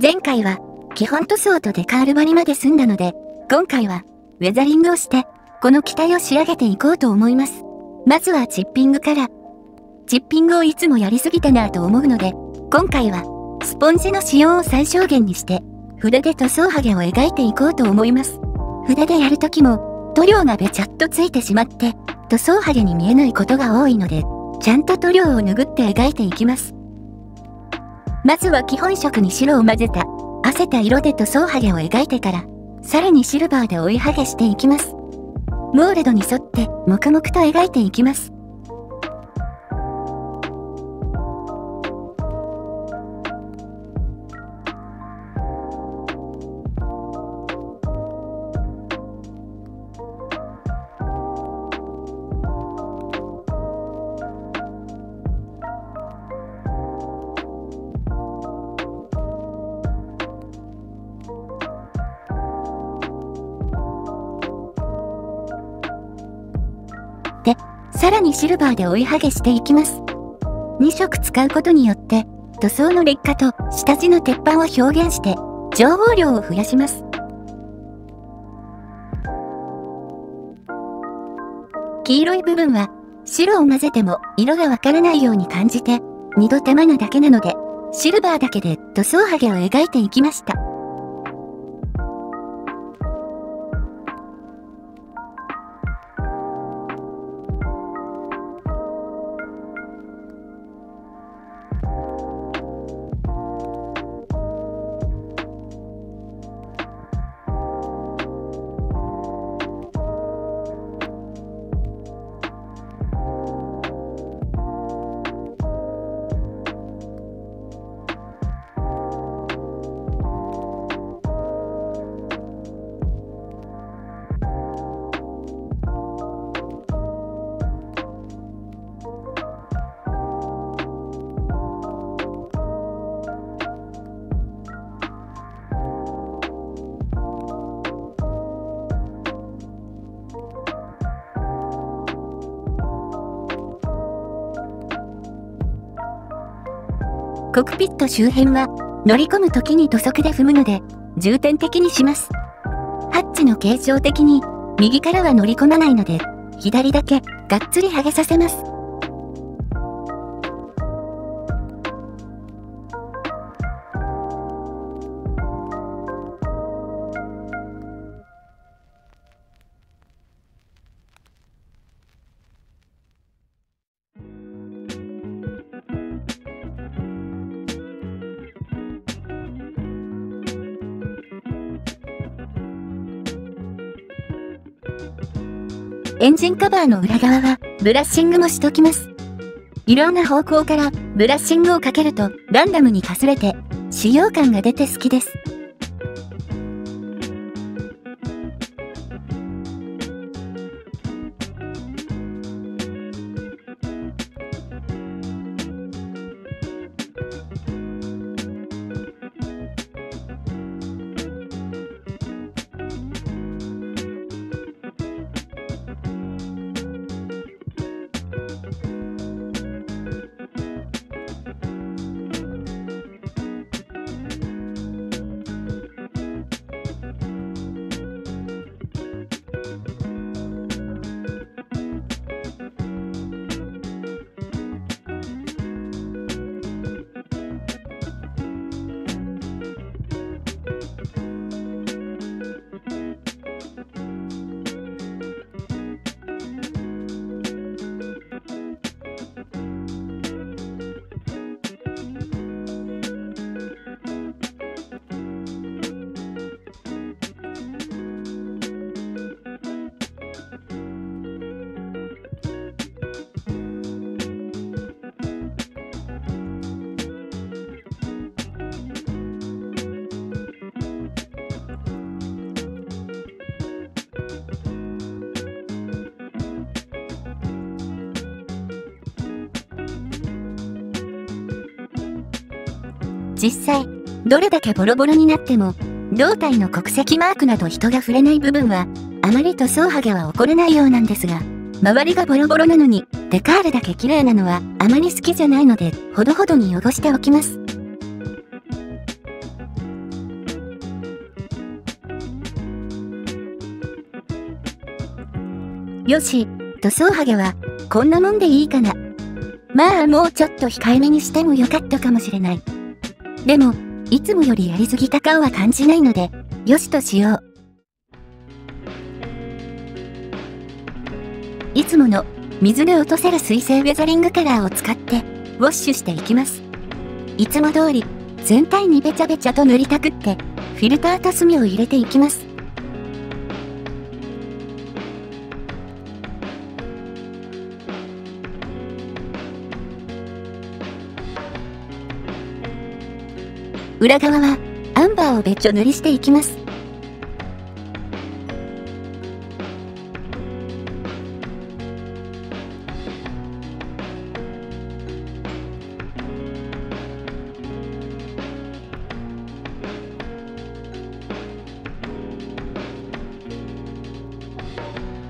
前回は基本塗装とデカール張りまで済んだので、今回はウェザリングをしてこの機体を仕上げていこうと思います。まずはチッピングから。チッピングをいつもやりすぎたなぁと思うので、今回はスポンジの使用を最小限にして筆で塗装ハゲを描いていこうと思います。筆でやるときも塗料がべちゃっとついてしまって塗装ハゲに見えないことが多いので、ちゃんと塗料を拭って描いていきます。まずは基本色に白を混ぜた合せた色で塗装ハゲを描いてから、さらにシルバーで追いハゲしていきます。モールドに沿って黙々と描いていきます。で、さらにシルバーで追いハゲしていきます。2色使うことによって、塗装の劣化と下地の鉄板を表現して、情報量を増やします。黄色い部分は、白を混ぜても色がわからないように感じて、2度手間なだけなので、シルバーだけで塗装ハゲを描いていきました。コクピット周辺は乗り込む時に土足で踏むので重点的にします。ハッチの形状的に右からは乗り込まないので左だけがっつりハゲさせます。エンジンカバーの裏側はブラッシングもしときます。いろんな方向からブラッシングをかけるとランダムにかすれて使用感が出て好きです。実際、どれだけボロボロになっても、胴体の国籍マークなど人が触れない部分は、あまり塗装ハゲは起こらないようなんですが、周りがボロボロなのに、デカールだけ綺麗なのはあまり好きじゃないので、ほどほどに汚しておきます。よし、塗装ハゲは、こんなもんでいいかな。まあもうちょっと控えめにしてもよかったかもしれない。でも、いつもよりやりすぎた感は感じないので、よしとしよう。いつもの水で落とせる水性ウェザリングカラーを使ってウォッシュしていきます。いつも通り全体にべちゃべちゃと塗りたくってフィルターと墨を入れていきます。裏側はアンバーをべっちょ塗りしていきます。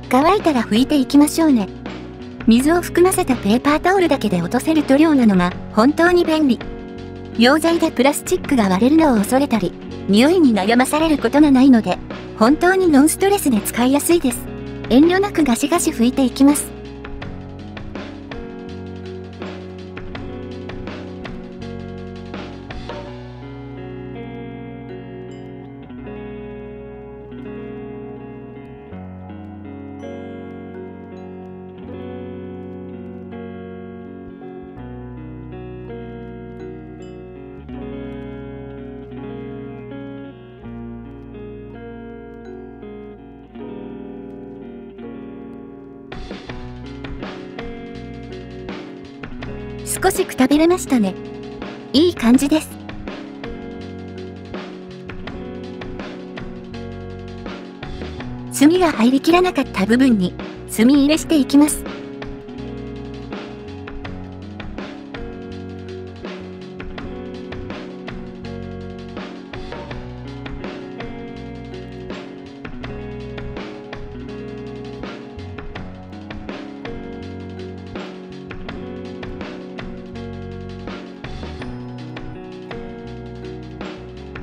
乾いたら拭いていきましょうね。水を含ませたペーパータオルだけで落とせる塗料なのが本当に便利。溶剤でプラスチックが割れるのを恐れたり、匂いに悩まされることがないので、本当にノンストレスで使いやすいです。遠慮なくガシガシ拭いていきます。少しくたびれましたね。いい感じです。墨が入りきらなかった部分に墨入れしていきます。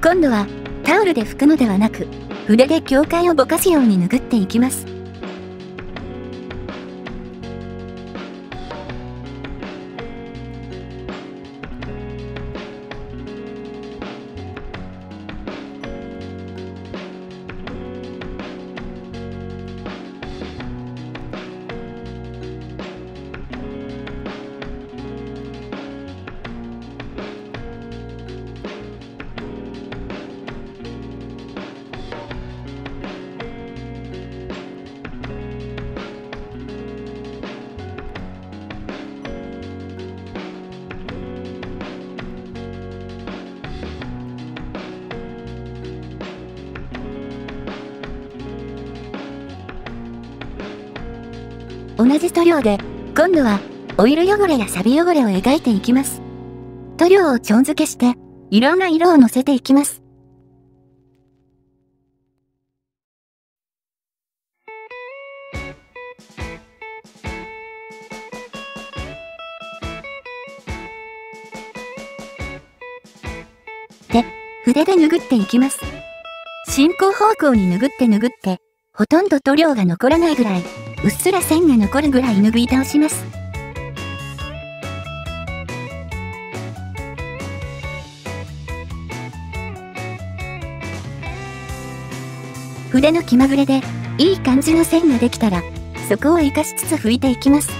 今度はタオルで拭くのではなく、筆で境界をぼかすように拭っていきます。同じ塗料で、今度はオイル汚れや錆汚れを描いていきます。塗料をちょん付けして、いろんな色をのせていきます。で、筆で拭っていきます。進行方向に拭って、ほとんど塗料が残らないぐらい、うっすら線が残るぐらい拭い倒します。筆の気まぐれで、いい感じの線ができたら、そこを活かしつつ拭いていきます。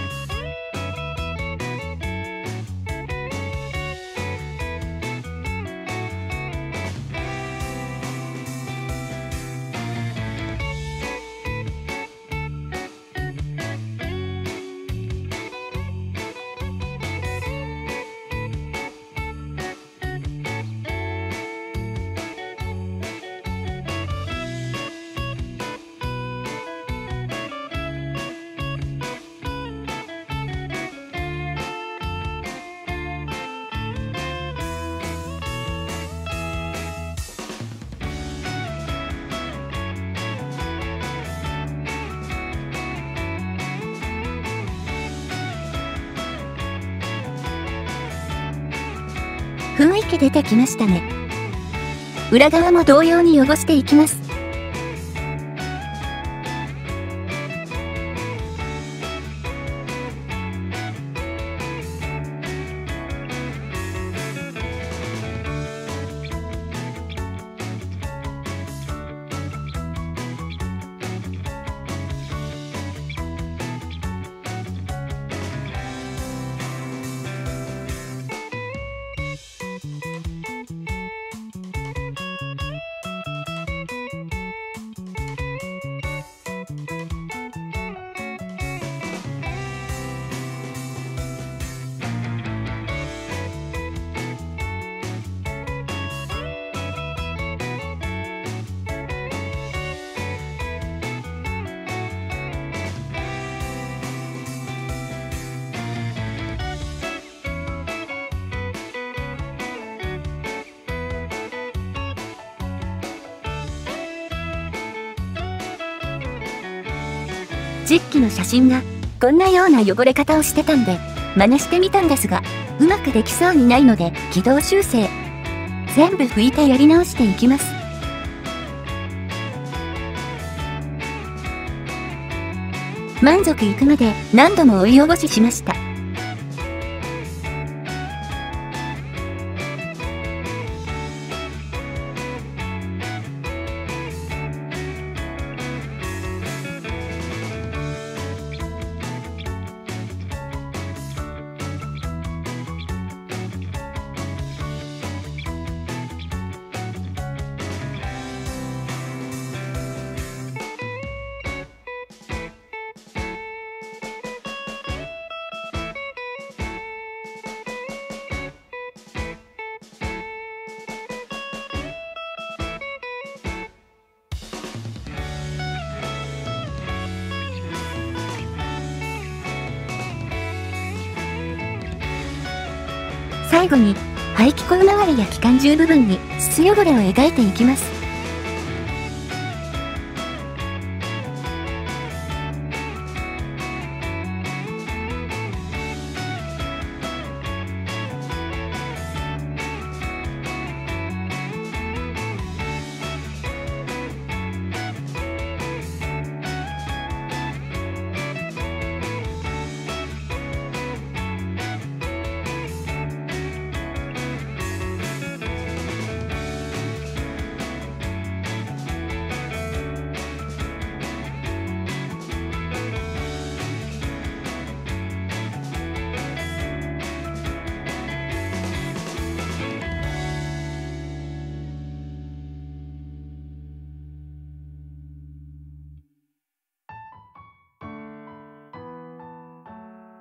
雰囲気出てきましたね。裏側も同様に汚していきます。実機の写真がこんなような汚れ方をしてたんで真似してみたんですが、うまくできそうにないので軌道修正。全部拭いてやり直していきます。満足いくまで何度もお湯汚ししました。最後に排気口周りや機関銃部分にすす汚れを描いていきます。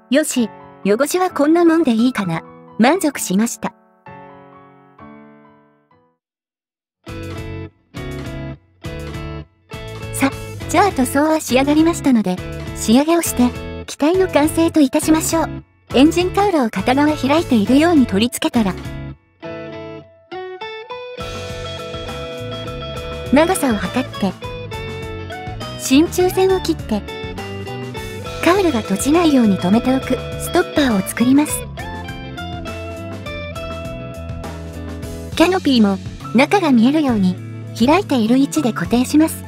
よし、汚しはこんなもんでいいかな。満足しました。じゃあ塗装は仕上がりましたので、仕上げをして、機体の完成といたしましょう。エンジンカウルを片側開いているように取り付けたら、長さを測って、真鍮線を切って、カウルが閉じないように留めておくストッパーを作ります。キャノピーも中が見えるように開いている位置で固定します。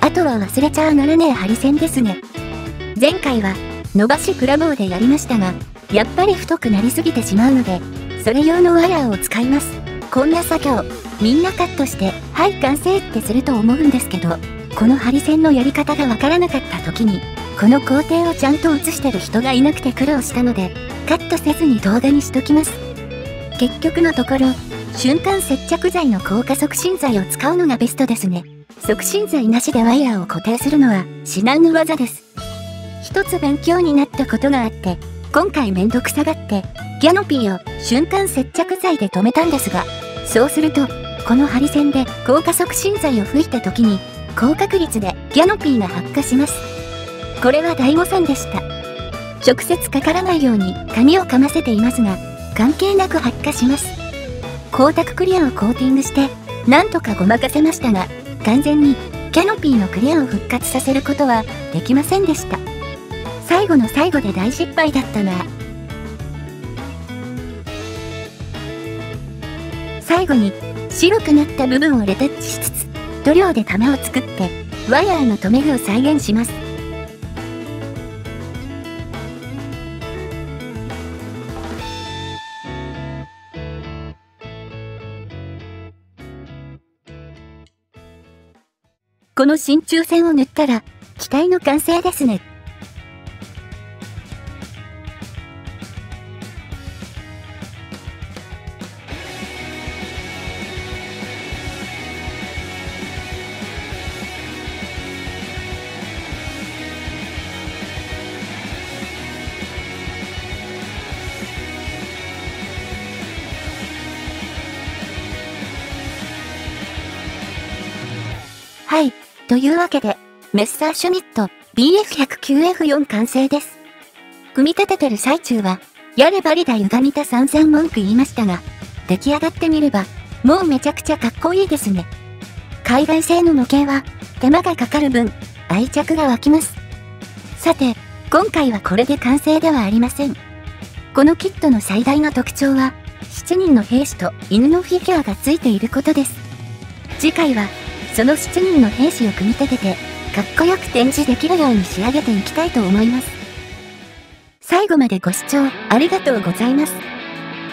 あとは忘れちゃならねえ針線ですね。前回は伸ばしプラ棒でやりましたが、やっぱり太くなりすぎてしまうので、それ用のワイヤーを使います。こんな作業、みんなカットして、はい、完成ってすると思うんですけど、この針線のやり方がわからなかった時に、この工程をちゃんと写してる人がいなくて苦労したので、カットせずに動画にしときます。結局のところ、瞬間接着剤の硬化促進剤を使うのがベストですね。促進剤なしでワイヤーを固定するのは至難の技です。一つ勉強になったことがあって、今回めんどくさがってキャノピーを瞬間接着剤で留めたんですが、そうするとこの針線で硬化促進剤を吹いた時に高確率でキャノピーが発火します。これは大誤算でした。直接かからないように紙をかませていますが、関係なく発火します。光沢クリアをコーティングしてなんとかごまかせましたが、完全にキャノピーのクリアを復活させることはできませんでした。最後の最後で大失敗だったな。最後に白くなった部分をレタッチしつつ、塗料で玉を作ってワイヤーの留め具を再現します。この真鍮線を塗ったら機体の完成ですね。はい。というわけで、メッサーシュミット BF109F4 完成です。組み立ててる最中は、やればりだ歪みた散々文句言いましたが、出来上がってみれば、もうめちゃくちゃかっこいいですね。海外製の模型は、手間がかかる分、愛着が湧きます。さて、今回はこれで完成ではありません。このキットの最大の特徴は、7人の兵士と犬のフィギュアがついていることです。次回は、その7人の兵士を組み立てて、かっこよく展示できるように仕上げていきたいと思います。最後までご視聴ありがとうございます。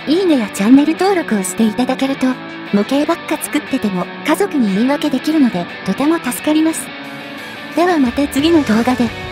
いいねやチャンネル登録をしていただけると、模型ばっか作ってても家族に言い訳できるのでとても助かります。ではまた次の動画で。